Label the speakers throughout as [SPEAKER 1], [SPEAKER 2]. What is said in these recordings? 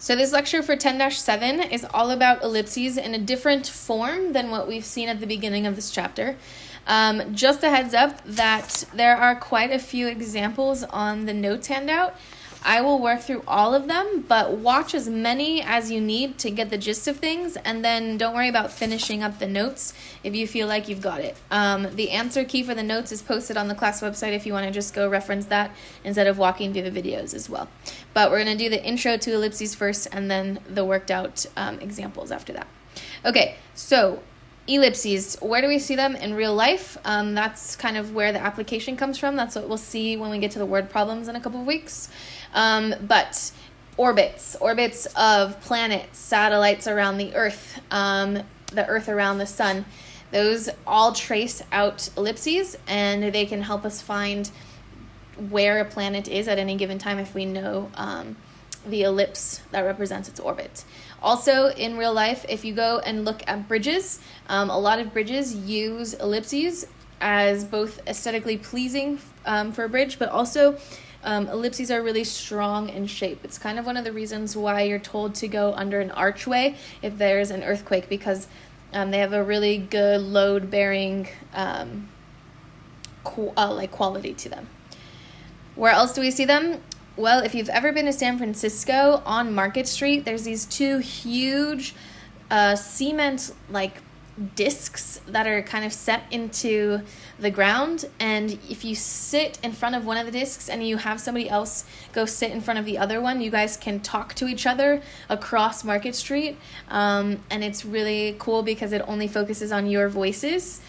[SPEAKER 1] So this lecture for 10-7 is all about ellipses in a different form than what we've seen at the beginning of this chapter. Just a heads up that there are quite a few examples on the notes handout. I will work through all of them, but watch as many as you need to get the gist of things, and then don't worry about finishing up the notes if you feel like you've got it. The answer key for the notes is posted on the class website if you want to just go reference that instead of walking through the videos as well. But we're going to do the intro to ellipses first, and then the worked out examples after that. Okay, so ellipses, where do we see them in real life? That's kind of where the application comes from. That's what we'll see when we get to the word problems in a couple of weeks. But orbits of planets, satellites around the Earth around the sun, those all trace out ellipses, and they can help us find where a planet is at any given time if we know the ellipse that represents its orbit. Also, in real life, if you go and look at bridges, a lot of bridges use ellipses as both aesthetically pleasing for a bridge, but also ellipses are really strong in shape. It's kind of one of the reasons why you're told to go under an archway if there's an earthquake, because they have a really good load-bearing quality to them. Where else do we see them? Well, if you've ever been to San Francisco, on Market Street, there's these two huge cement discs that are kind of set into the ground, and if you sit in front of one of the discs and you have somebody else go sit in front of the other one, you guys can talk to each other across Market Street, and it's really cool because it only focuses on your voices,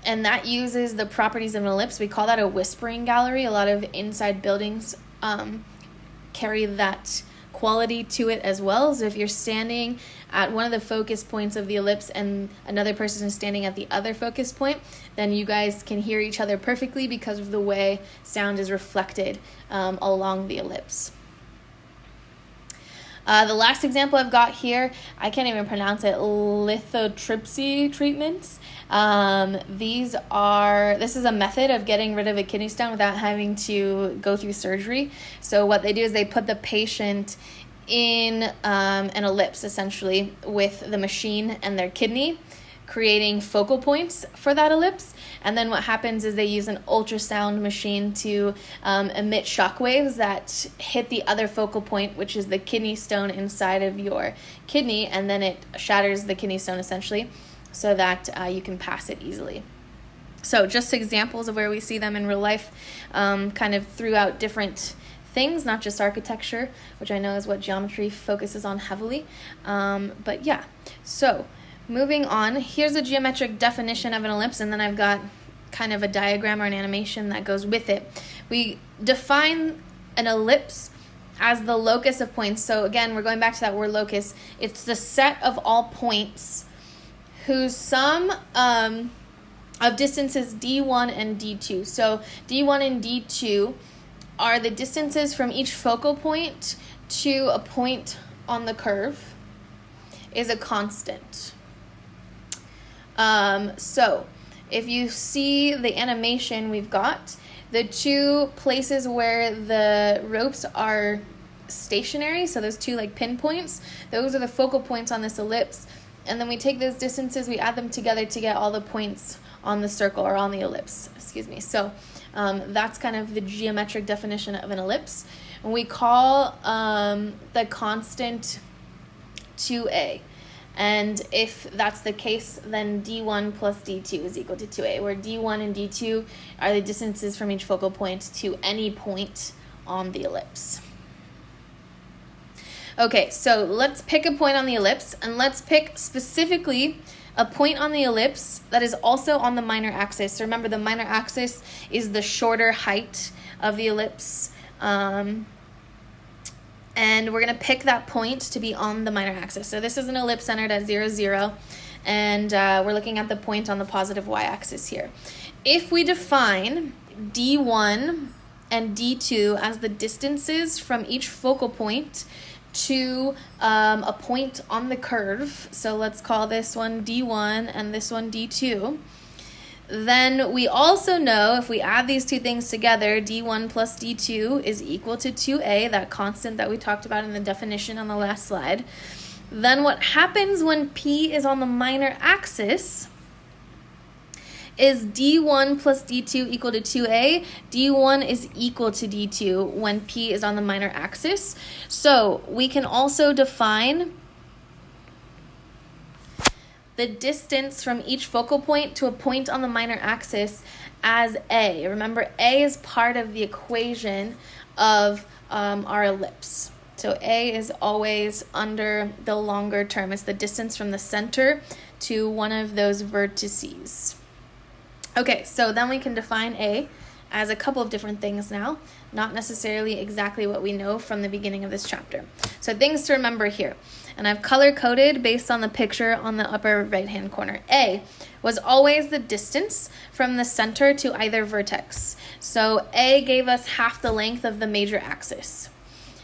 [SPEAKER 1] and that uses the properties of an ellipse. We call that a whispering gallery. A lot of inside buildings carry that quality to it as well. So if you're standing at one of the focus points of the ellipse and another person is standing at the other focus point, then you guys can hear each other perfectly because of the way sound is reflected along the ellipse. The last example I've got here, I can't even pronounce it, lithotripsy treatments. This is a method of getting rid of a kidney stone without having to go through surgery. So what they do is they put the patient in an ellipse, essentially, with the machine and their kidney, creating focal points for that ellipse. And then what happens is they use an ultrasound machine to emit shock waves that hit the other focal point, which is the kidney stone inside of your kidney, and then it shatters the kidney stone essentially so that you can pass it easily. So just examples of where we see them in real life, kind of throughout different things, not just architecture, which I know is what geometry focuses on heavily. But yeah, so moving on, here's a geometric definition of an ellipse, and then I've got kind of a diagram or an animation that goes with it. We define an ellipse as the locus of points. So again, we're going back to that word locus. It's the set of all points whose sum of distances d1 and d2. So d1 and d2 are the distances from each focal point to a point on the curve is a constant. So if you see the animation we've got, the two places where the ropes are stationary, so those two pinpoints, those are the focal points on this ellipse. And then we take those distances, we add them together to get all the points on the circle or on the ellipse, So that's kind of the geometric definition of an ellipse. And we call the constant 2a. And if that's the case, then d1 plus d2 is equal to 2a, where d1 and d2 are the distances from each focal point to any point on the ellipse. Okay, so let's pick a point on the ellipse, and let's pick specifically a point on the ellipse that is also on the minor axis. So remember, the minor axis is the shorter height of the ellipse. And we're going to pick that point to be on the minor axis. So this is an ellipse centered at 0, 0, and we're looking at the point on the positive y-axis here. If we define d1 and d2 as the distances from each focal point to a point on the curve, so let's call this one d1 and this one d2, Then we also know if we add these two things together, d1 plus d2 is equal to 2a, that constant that we talked about in the definition on the last slide. Then what happens when P is on the minor axis is d1 plus d2 equal to 2a. d1 is equal to d2 when P is on the minor axis. So we can also define the distance from each focal point to a point on the minor axis as a. Remember, a is part of the equation of our ellipse. So a is always under the longer term. It's the distance from the center to one of those vertices. Okay, so then we can define a as a couple of different things now, not necessarily exactly what we know from the beginning of this chapter. So things to remember here, and I've color-coded based on the picture on the upper right-hand corner. A was always the distance from the center to either vertex. So A gave us half the length of the major axis.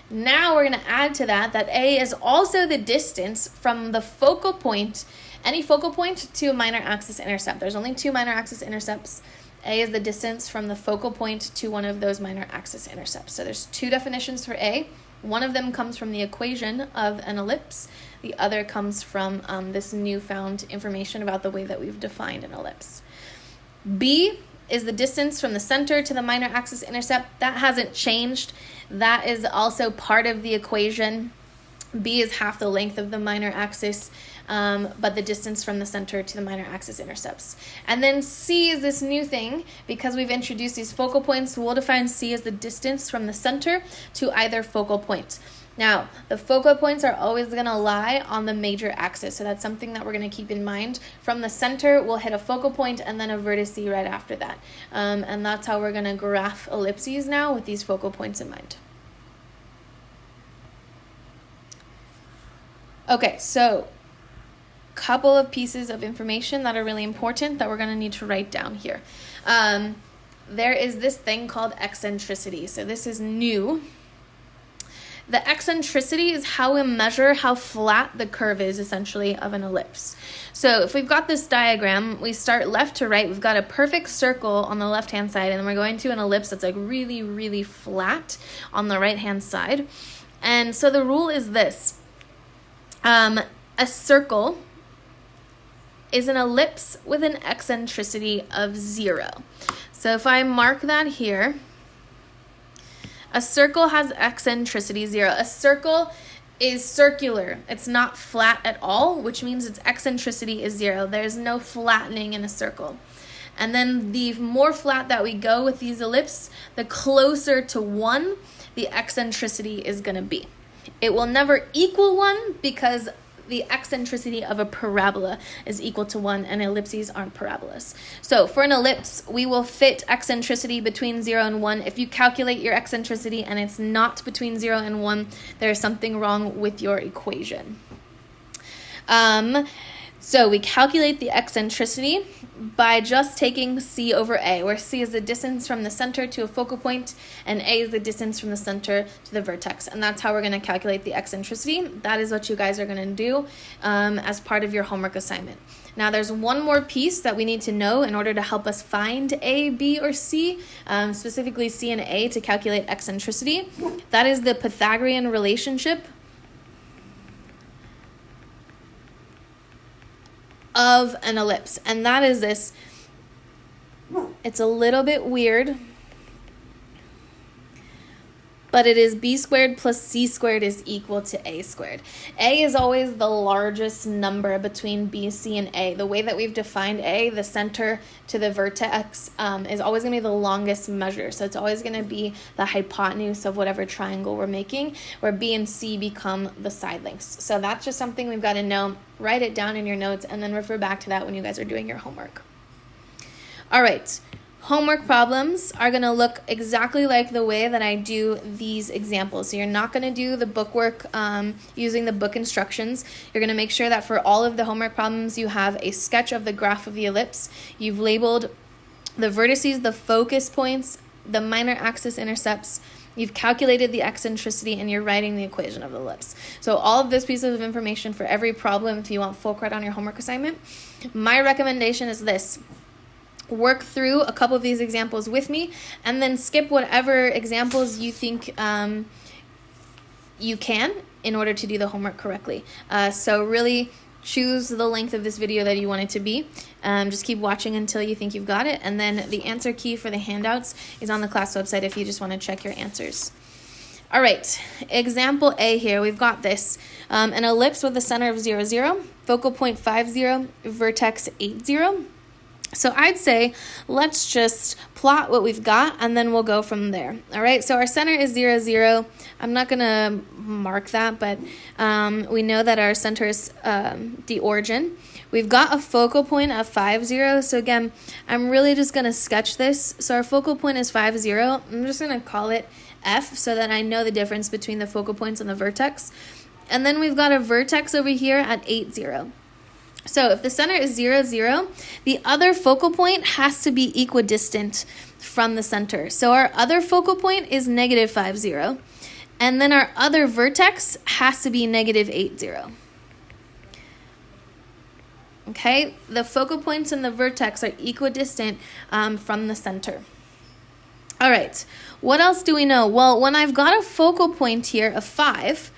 [SPEAKER 1] Now we're going to add to that A is also the distance from the focal point, any focal point, to a minor axis intercept. There's only two minor axis intercepts. A is the distance from the focal point to one of those minor axis intercepts. So there's two definitions for A. One of them comes from the equation of an ellipse. The other comes from this newfound information about the way that we've defined an ellipse. B is the distance from the center to the minor axis intercept. That hasn't changed. That is also part of the equation. B is half the length of the minor axis, but the distance from the center to the minor axis intercepts. And then C is this new thing. Because we've introduced these focal points, we'll define C as the distance from the center to either focal point. Now, the focal points are always going to lie on the major axis, so that's something that we're going to keep in mind. From the center, we'll hit a focal point and then a vertice right after that. And that's how we're going to graph ellipses now, with these focal points in mind. Okay, so couple of pieces of information that are really important that we're going to need to write down here. There is this thing called eccentricity. So this is new. The eccentricity is how we measure how flat the curve is, essentially, of an ellipse. So if we've got this diagram, we start left to right. We've got a perfect circle on the left-hand side, and then we're going to an ellipse that's like really, really flat on the right-hand side. And so the rule is this. A circle is an ellipse with an eccentricity of 0. So if I mark that here, a circle has eccentricity 0. A circle is circular. It's not flat at all, which means its eccentricity is 0. There's no flattening in a circle. And then the more flat that we go with these ellipses, the closer to 1 the eccentricity is going to be. It will never equal 1 because the eccentricity of a parabola is equal to 1, and ellipses aren't parabolas. So for an ellipse, we will fit eccentricity between 0 and 1. If you calculate your eccentricity and it's not between 0 and 1, there's something wrong with your equation. So we calculate the eccentricity by just taking C over A, where C is the distance from the center to a focal point, and A is the distance from the center to the vertex. And that's how we're going to calculate the eccentricity. That is what you guys are going to do as part of your homework assignment. Now, there's one more piece that we need to know in order to help us find A, B, or C, specifically C and A, to calculate eccentricity. That is the Pythagorean relationship of an ellipse, and that is this. It's a little bit weird, but it is b squared plus c squared is equal to a squared. A is always the largest number between b, c, and a. The way that we've defined a, the center to the vertex, is always going to be the longest measure. So it's always going to be the hypotenuse of whatever triangle we're making, where b and c become the side lengths. So that's just something we've got to know. Write it down in your notes and then refer back to that when you guys are doing your homework. All right. Homework problems are going to look exactly like the way that I do these examples. So you're not going to do the book work using the book instructions. You're going to make sure that for all of the homework problems, you have a sketch of the graph of the ellipse. You've labeled the vertices, the focus points, the minor axis intercepts. You've calculated the eccentricity, and you're writing the equation of the ellipse. So all of this pieces of information for every problem, if you want full credit on your homework assignment, my recommendation is this. work through a couple of these examples with me, and then skip whatever examples you think you can in order to do the homework correctly. So really choose the length of this video that you want it to be. Just keep watching until you think you've got it, and then the answer key for the handouts is on the class website if you just want to check your answers. All right, example A here, we've got this. An ellipse with a center of 0, 0, focal point 5, 0, vertex 8, 0. So I'd say let's just plot what we've got and then we'll go from there. All right, so our center is 0, 0. I'm not going to mark that, but we know that our center is the origin. We've got a focal point of 5, 0. So again, I'm really just going to sketch this. So our focal point is 5, 0. I'm just going to call it F so that I know the difference between the focal points and the vertex. And then we've got a vertex over here at 8, 0. So if the center is 0, 0, the other focal point has to be equidistant from the center. So our other focal point is negative 5, 0. And then our other vertex has to be negative 8, 0. Okay, the focal points and the vertex are equidistant from the center. All right, what else do we know? Well, when I've got a focal point here of 5,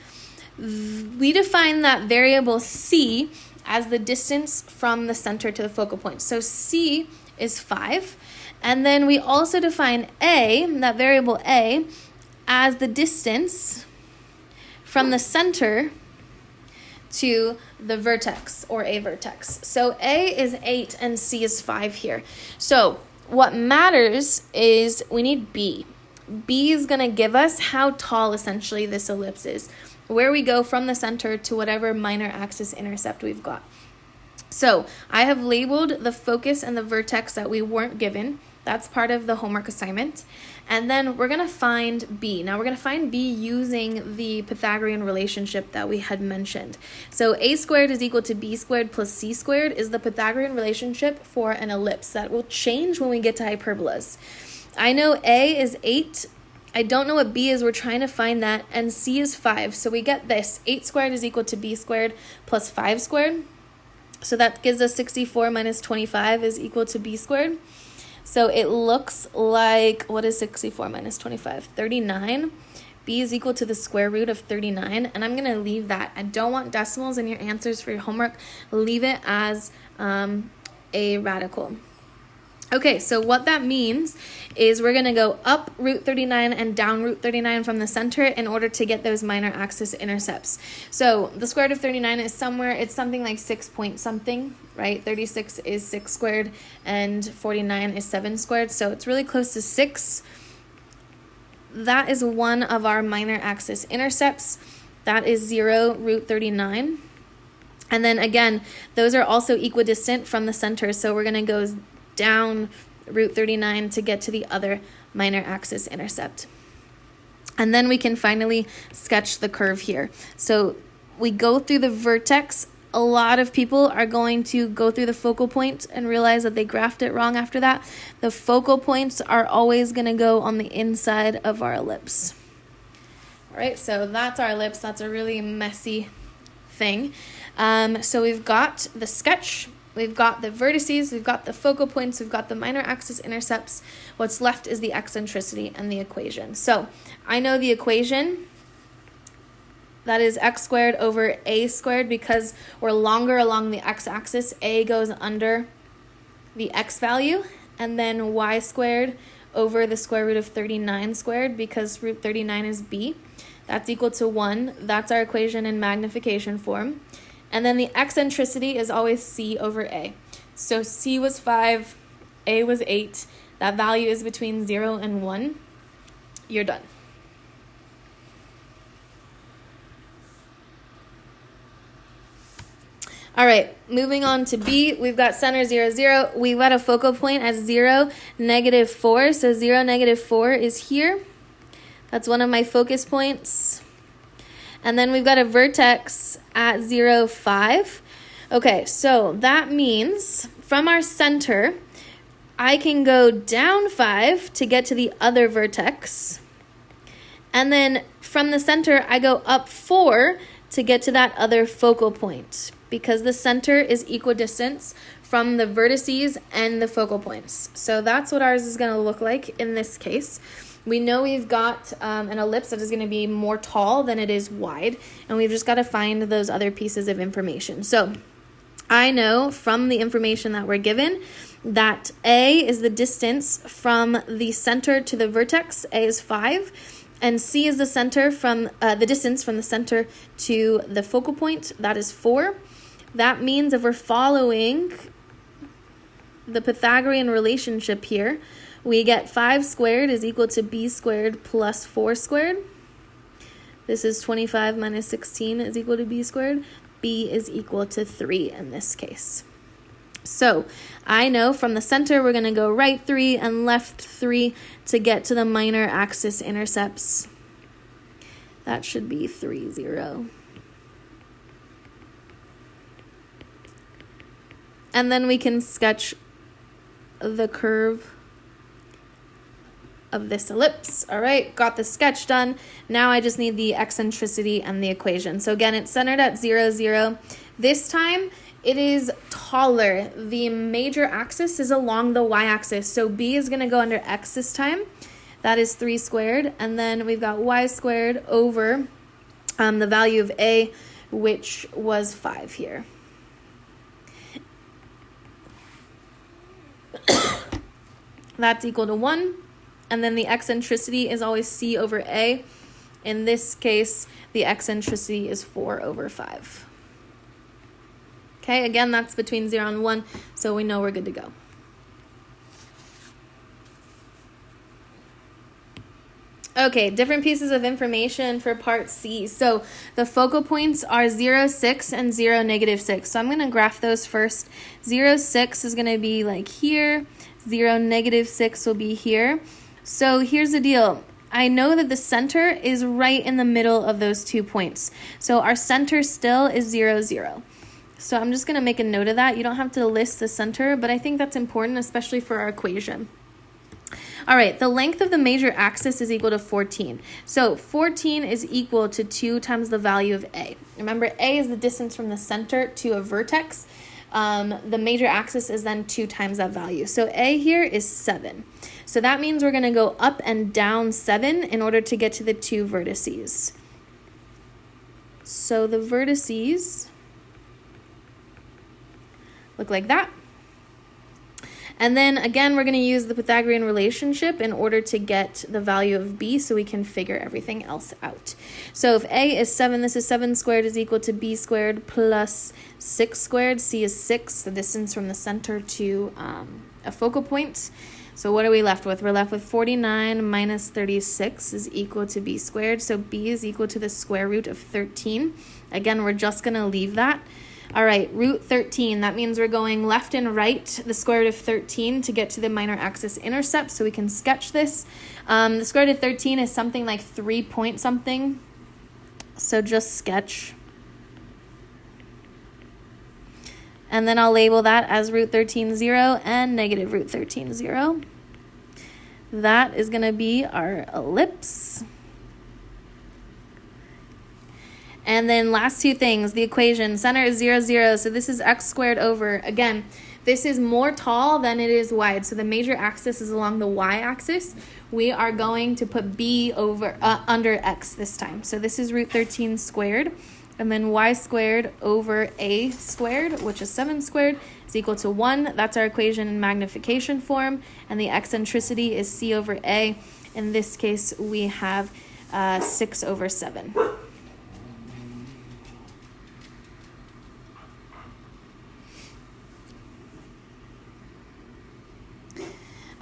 [SPEAKER 1] we define that variable C as the distance from the center to the focal point. So C is 5. And then we also define A, that variable A, as the distance from the center to the vertex or a vertex. So A is 8 and C is 5 here. So what matters is we need B. B is going to give us how tall essentially this ellipse is, where we go from the center to whatever minor axis intercept we've got. So I have labeled the focus and the vertex that we weren't given. That's part of the homework assignment. And then we're going to find B. Now we're going to find B using the Pythagorean relationship that we had mentioned. So A squared is equal to B squared plus C squared is the Pythagorean relationship for an ellipse. That will change when we get to hyperbolas. I know A is 8. I don't know what B is. We're trying to find that. And C is 5. So we get this. 8 squared is equal to B squared plus 5 squared. So that gives us 64 minus 25 is equal to B squared. So it looks like, what is 64 minus 25? 39. B is equal to the square root of 39. And I'm going to leave that. I don't want decimals in your answers for your homework. Leave it as a radical. Okay, so what that means is we're going to go up root 39 and down root 39 from the center in order to get those minor axis intercepts. So the square root of 39 is somewhere, it's something like 6 point something, right? 36 is 6 squared and 49 is 7 squared. So it's really close to 6. That is one of our minor axis intercepts. That is 0 root 39. And then again, those are also equidistant from the center. So we're going to go down root 39 to get to the other minor axis intercept. And then we can finally sketch the curve here. So we go through the vertex. A lot of people are going to go through the focal point and realize that they graphed it wrong after that. The focal points are always going to go on the inside of our ellipse. All right, so that's our ellipse. That's a really messy thing. So we've got the sketch. We've got the vertices, we've got the focal points, we've got the minor axis intercepts. What's left is the eccentricity and the equation. So I know the equation, that is x squared over a squared, because we're longer along the x-axis. A goes under the x value, and then y squared over the square root of 39 squared, because root 39 is b. That's equal to 1. That's our equation in magnification form. And then the eccentricity is always C over A. So C was 5, A was 8. That value is between 0 and 1. You're done. All right, moving on to B, we've got center 0, 0. We've got a focal point at 0, negative 4. So 0, negative 4 is here. That's one of my focus points. And then we've got a vertex at 0, 5. Okay, so that means from our center, I can go down 5 to get to the other vertex. And then from the center, I go up 4 to get to that other focal point, because the center is equidistant from the vertices and the focal points. So that's what ours is going to look like in this case. We know we've got an ellipse that is going to be more tall than it is wide, and we've just got to find those other pieces of information. So I know from the information that we're given that A is the distance from the center to the vertex. A is 5. And C is the distance from the center to the focal point. That is 4. That means if we're following the Pythagorean relationship here, we get 5 squared is equal to b squared plus 4 squared. This is 25 minus 16 is equal to b squared. B is equal to 3 in this case. So I know from the center we're going to go right 3 and left 3 to get to the minor axis intercepts. That should be 3, 0. And then we can sketch the curve of this ellipse. All right, got the sketch done. Now I just need the eccentricity and the equation. So again, it's centered at 0, 0. This time it is taller. The major axis is along the y-axis. So B is going to go under x this time. That is 3 squared. And then we've got y squared over the value of A, which was 5 here. That's equal to 1. And then the eccentricity is always C over A. In this case, the eccentricity is 4 over 5. Okay, again, that's between 0 and 1, so we know we're good to go. Okay, different pieces of information for part C. So the focal points are 0, 6, and 0, negative 6. So I'm going to graph those first. 0, 6 is going to be like here. 0, negative 6 will be here. So here's the deal. I know that the center is right in the middle of those 2 points. So our center still is 0, 0. So I'm just going to make a note of that. You don't have to list the center, but I think that's important, especially for our equation. All right, the length of the major axis is equal to 14. So 14 is equal to 2 times the value of A. Remember, A is the distance from the center to a vertex. The major axis is then 2 times that value. So A here is 7. So that means we're going to go up and down 7 in order to get to the 2 vertices. So the vertices look like that. And then again, we're going to use the Pythagorean relationship in order to get the value of B so we can figure everything else out. So if A is 7, this is 7 squared is equal to B squared plus 6 squared. C is 6, the distance from the center to a focal point. So what are we left with? We're left with 49 minus 36 is equal to B squared. So B is equal to the square root of 13. Again, we're just going to leave that. All right, root 13, that means we're going left and right, the square root of 13 to get to the minor axis intercept, so we can sketch this. The square root of 13 is something like 3 point something, so just sketch. And then I'll label that as root 13, 0 and negative root 13, 0. That is going to be our ellipse. And then last 2 things, the equation, center is 0, 0, so this is x squared over, again, this is more tall than it is wide, so the major axis is along the y-axis. We are going to put b over under x this time. So this is root 13 squared, and then y squared over a squared, which is 7 squared, is equal to 1. That's our equation in magnification form, and the eccentricity is c over a. In this case, we have 6 over 7.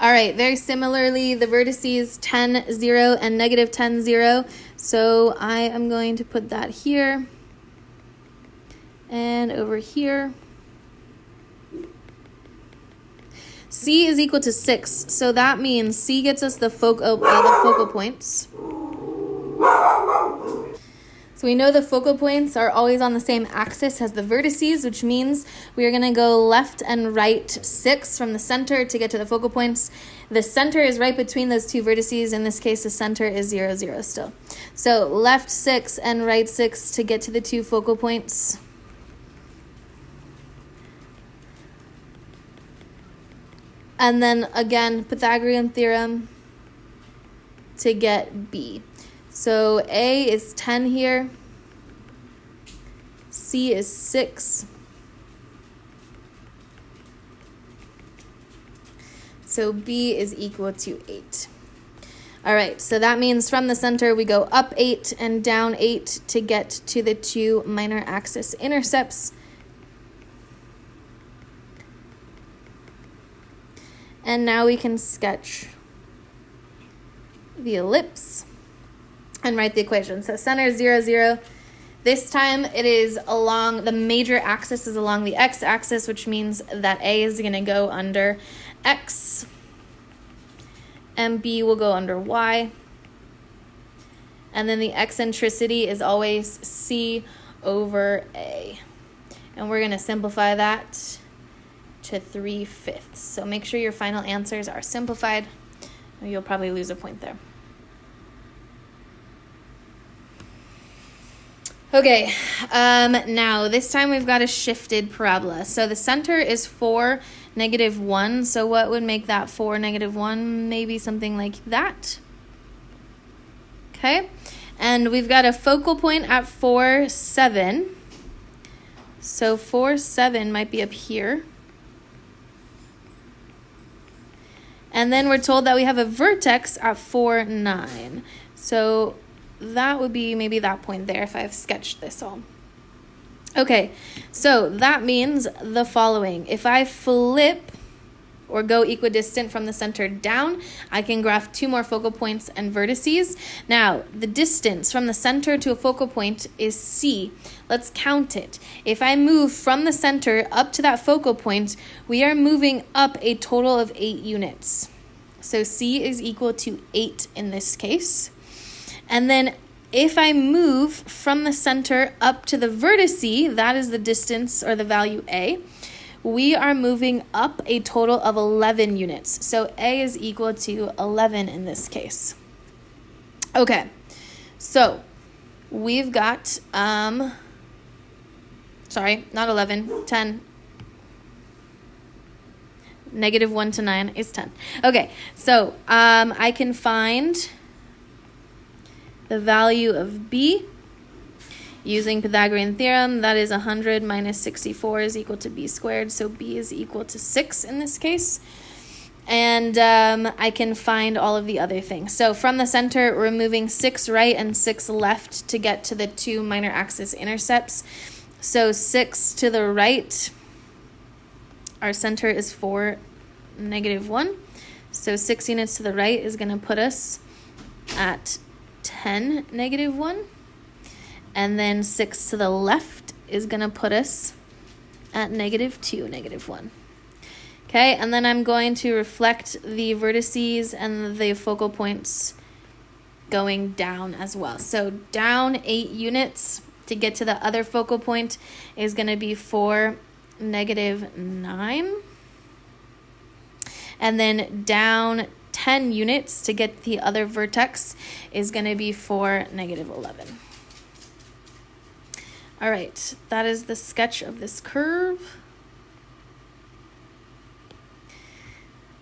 [SPEAKER 1] All right, very similarly, the vertices 10, 0, and negative 10, 0. So I am going to put that here and over here. C is equal to 6, so that means C gets us the focal points. So we know the focal points are always on the same axis as the vertices, which means we are going to go left and right 6 from the center to get to the focal points. The center is right between those 2 vertices. In this case, the center is 0, 0 still. So left 6 and right 6 to get to the 2 focal points. And then again, Pythagorean theorem to get B. So A is 10 here. C is 6. So B is equal to 8. All right, so that means from the center we go up 8 and down 8 to get to the two minor axis intercepts. And now we can sketch the ellipse and write the equation. So center 0, 0. This time it is along, the major axis is along the x-axis, which means that A is going to go under x and B will go under y. And then the eccentricity is always C over A. And we're going to simplify that to 3/5. So make sure your final answers are simplified, or you'll probably lose a point there. Okay, now this time we've got a shifted parabola. So the center is 4, -1. So what would make that 4, -1? Maybe something like that. Okay, and we've got a focal point at 4, 7. So 4, 7 might be up here. And then we're told that we have a vertex at 4, 9. So that would be maybe that point there if I've sketched this all. Okay, so that means the following. If I flip or go equidistant from the center down, I can graph 2 more focal points and vertices. Now, the distance from the center to a focal point is C. Let's count it. If I move from the center up to that focal point, we are moving up a total of 8 units. So C is equal to 8 in this case. And then if I move from the center up to the vertice, that is the distance or the value A, we are moving up a total of 11 units. So A is equal to 11 in this case. Okay, so we've got, sorry, not 11, 10. -1 to 9 is 10. Okay, so I can find the value of B using Pythagorean theorem. That is 100 minus 64 is equal to B squared. So B is equal to 6 in this case. And I can find all of the other things. So from the center, we're moving 6 right and 6 left to get to the two minor axis intercepts. So 6 to the right, our center is 4, -1. So 6 units to the right is going to put us at 10, -1. And then 6 to the left is going to put us at -2, -1. Okay, and then I'm going to reflect the vertices and the focal points going down as well. So down 8 units to get to the other focal point is going to be 4, -9. And then down 10 units to get the other vertex is going to be 4, -11. All right, that is the sketch of this curve.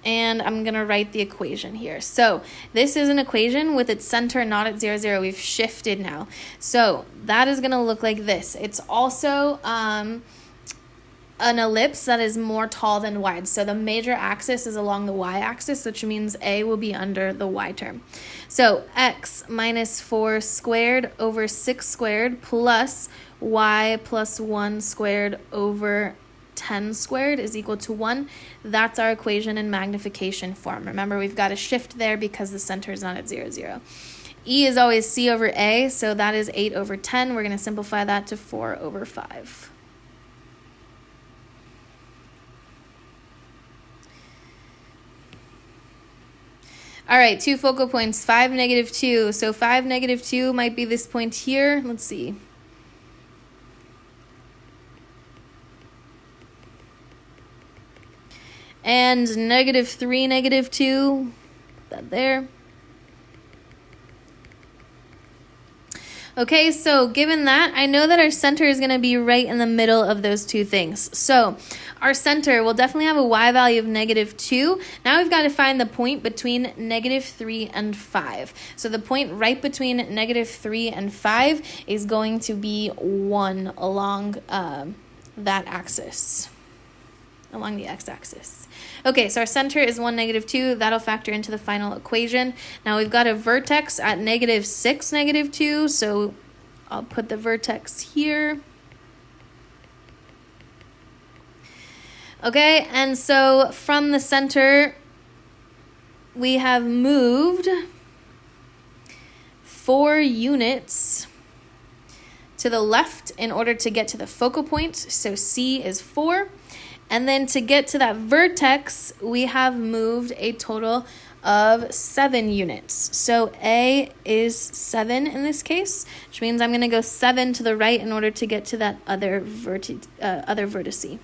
[SPEAKER 1] And I'm going to write the equation here. So this is an equation with its center not at 0, 0. We've shifted now. So that is going to look like this. It's also an ellipse that is more tall than wide. So the major axis is along the y-axis, which means A will be under the y term. So x minus 4 squared over 6 squared plus y plus 1 squared over 10 squared is equal to 1. That's our equation in magnification form. Remember, we've got a shift there because the center is not at 0, 0. E is always C over A, so that is 8 over 10. We're going to simplify that to 4 over 5. All right, 2 focal points, 5, -2. So 5, -2 might be this point here. Let's see. And -3, -2, that there. Okay, so given that, I know that our center is going to be right in the middle of those two things. So our center will definitely have a y value of -2. Now we've got to find the point between -3 and 5. So the point right between -3 and 5 is going to be 1 along that axis, along the x-axis. Okay, so our center is 1, -2. That'll factor into the final equation. Now we've got a vertex at -6, -2. So I'll put the vertex here. Okay, and so from the center, we have moved 4 units to the left in order to get to the focal point. So C is 4. And then to get to that vertex, we have moved a total of 7 units. So A is 7 in this case, which means I'm going to go 7 to the right in order to get to that other vertice.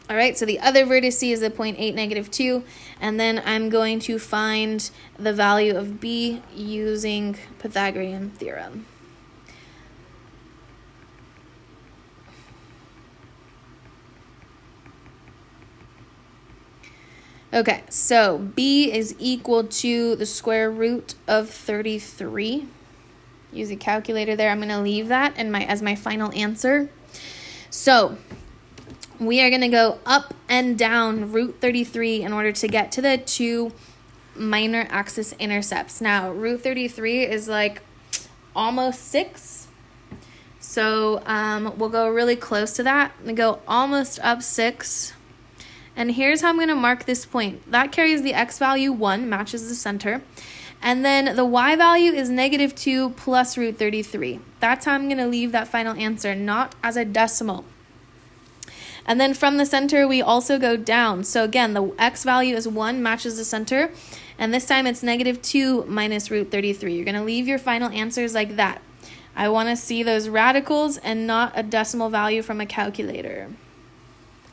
[SPEAKER 1] All right, so the other vertice is at point 8, -2, and then I'm going to find the value of B using Pythagorean theorem. Okay, so B is equal to the square root of 33. Use a calculator there. I'm going to leave that as my final answer. So we are going to go up and down root 33 in order to get to the 2 minor axis intercepts. Now, root 33 is like almost 6. So we'll go really close to that. We go almost up 6. And here's how I'm going to mark this point. That carries the x value 1, matches the center. And then the y value is -2 plus root 33. That's how I'm going to leave that final answer, not as a decimal. And then from the center, we also go down. So again, the x value is 1, matches the center. And this time it's -2 minus root 33. You're going to leave your final answers like that. I want to see those radicals and not a decimal value from a calculator.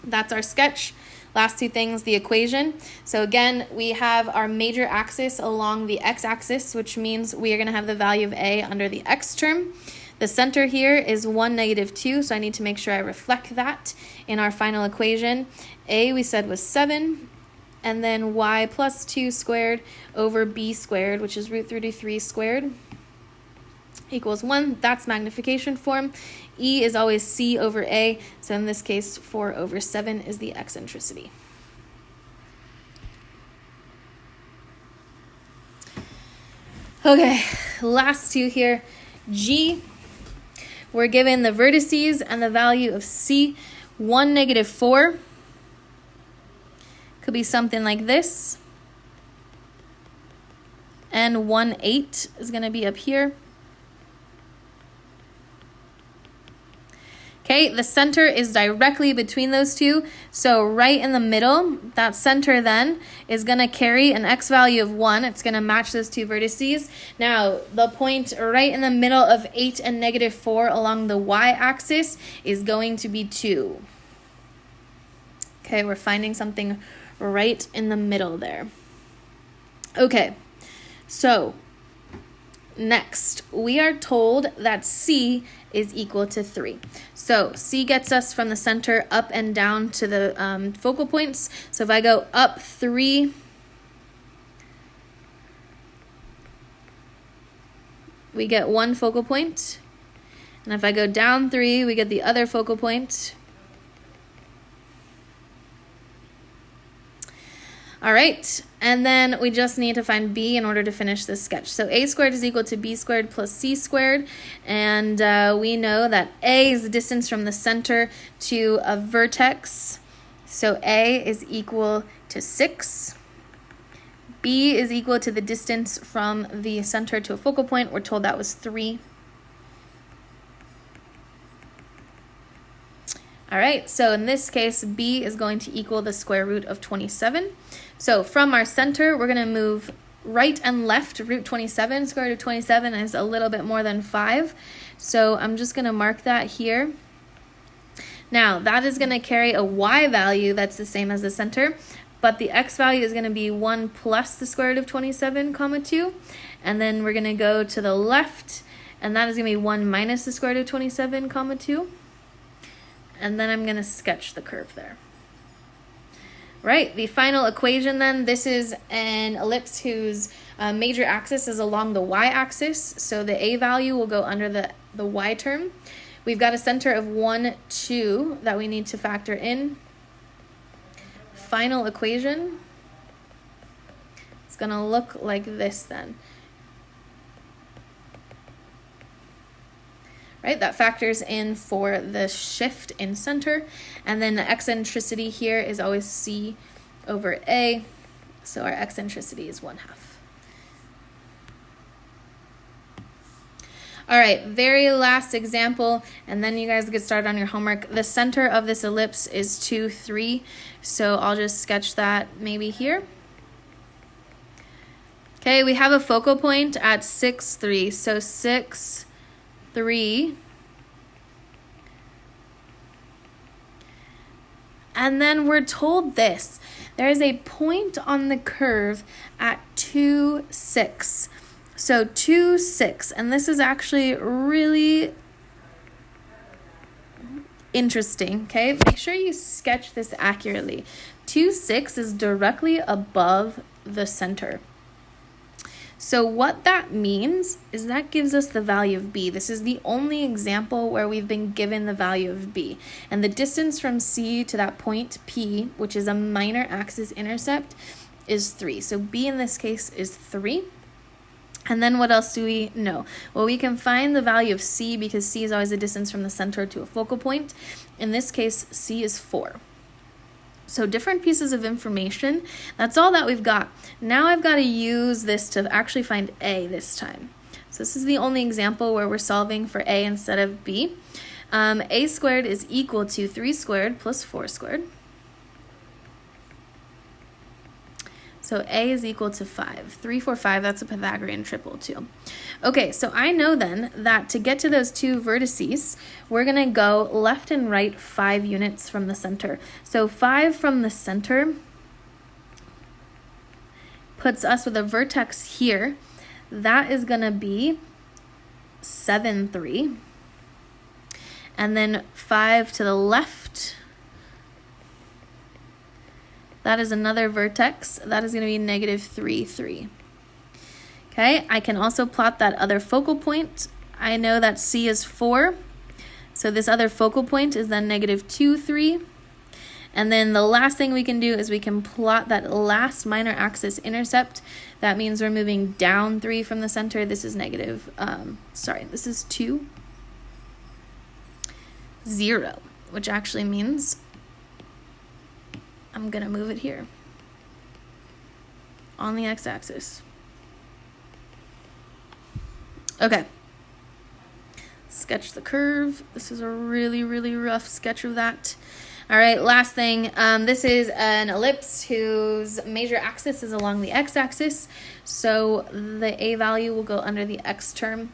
[SPEAKER 1] That's our sketch. Last two things, the equation. So again, we have our major axis along the x-axis, which means we are going to have the value of A under the x term. The center here is 1, -2, so I need to make sure I reflect that in our final equation. A, we said, was 7, and then y plus 2 squared over b squared, which is root 33 squared, equals 1. That's magnification form. E is always C over A, so in this case, 4 over 7 is the eccentricity. Okay, last two here. G, we're given the vertices and the value of C. 1, -4 could be something like this. And 1, 8 is going to be up here. Okay, the center is directly between those two. So right in the middle, that center then is going to carry an x value of 1. It's going to match those two vertices. Now, the point right in the middle of 8 and -4 along the y-axis is going to be 2. Okay, we're finding something right in the middle there. Okay, so next, we are told that C is equal to 3. So C gets us from the center up and down to the focal points. So if I go up 3, we get 1 focal point. And if I go down 3, we get the other focal point. All right, and then we just need to find B in order to finish this sketch. So A squared is equal to B squared plus C squared, and we know that A is the distance from the center to a vertex. So A is equal to 6. B is equal to the distance from the center to a focal point. We're told that was 3. All right, so in this case, B is going to equal the square root of 27. So from our center, we're going to move right and left. Root 27, square root of 27 is a little bit more than 5. So I'm just going to mark that here. Now, that is going to carry a y value that's the same as the center, but the x value is going to be 1 plus the square root of 27, comma 2. And then we're going to go to the left, and that is going to be 1 minus the square root of 27, comma 2. And then I'm going to sketch the curve there. Right, the final equation then, this is an ellipse whose major axis is along the y-axis, so the a value will go under the y term. We've got a center of 1, 2 that we need to factor in. Final equation, it's going to look like this then. Right, that factors in for the shift in center, and then the eccentricity here is always c over a, so our eccentricity is 1/2. All right, very last example, and then you guys get started on your homework. The center of this ellipse is 2, 3, so I'll just sketch that maybe here. Okay, we have a focal point at 6, 3, so 6, 3, and then we're told this. There is a point on the curve at 2, 6. So 2, 6, and this is actually really interesting, okay? Make sure you sketch this accurately. 2, 6 is directly above the center. So what that means is that gives us the value of b. This is the only example where we've been given the value of b. And the distance from C to that point P, which is a minor axis intercept, is 3. So b in this case is 3. And then what else do we know? Well, we can find the value of C because C is always the distance from the center to a focal point. In this case, C is 4. So different pieces of information. That's all that we've got. Now I've got to use this to actually find A this time. So this is the only example where we're solving for A instead of B. A squared is equal to 3 squared plus 4 squared. So A is equal to 5. 3, 4, 5, that's a Pythagorean triple too. Okay, so I know then that to get to those two vertices, we're going to go left and right 5 units from the center. So 5 from the center puts us with a vertex here. That is going to be 7, 3. And then 5 to the left, that is another vertex. That is going to be negative 3, 3. Okay, I can also plot that other focal point. I know that C is 4. So this other focal point is then negative 2, 3. And then the last thing we can do is we can plot that last minor axis intercept. That means we're moving down 3 from the center. This is this is 2, 0, which actually means I'm going to move it here on the x-axis. Okay. Sketch the curve. This is a really, really rough sketch of that. All right, last thing. This is an ellipse whose major axis is along the x-axis. So the a value will go under the x term.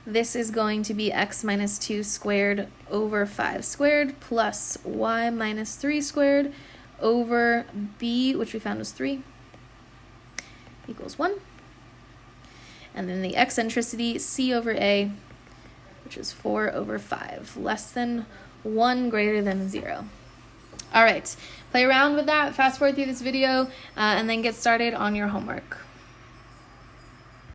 [SPEAKER 1] This is going to be x minus 2 squared over 5 squared plus y minus 3 squared over b, which we found was 3, equals 1. And then the eccentricity, c over a, which is 4 over 5, less than 1, greater than 0. All right, play around with that, fast forward through this video, and then get started on your homework.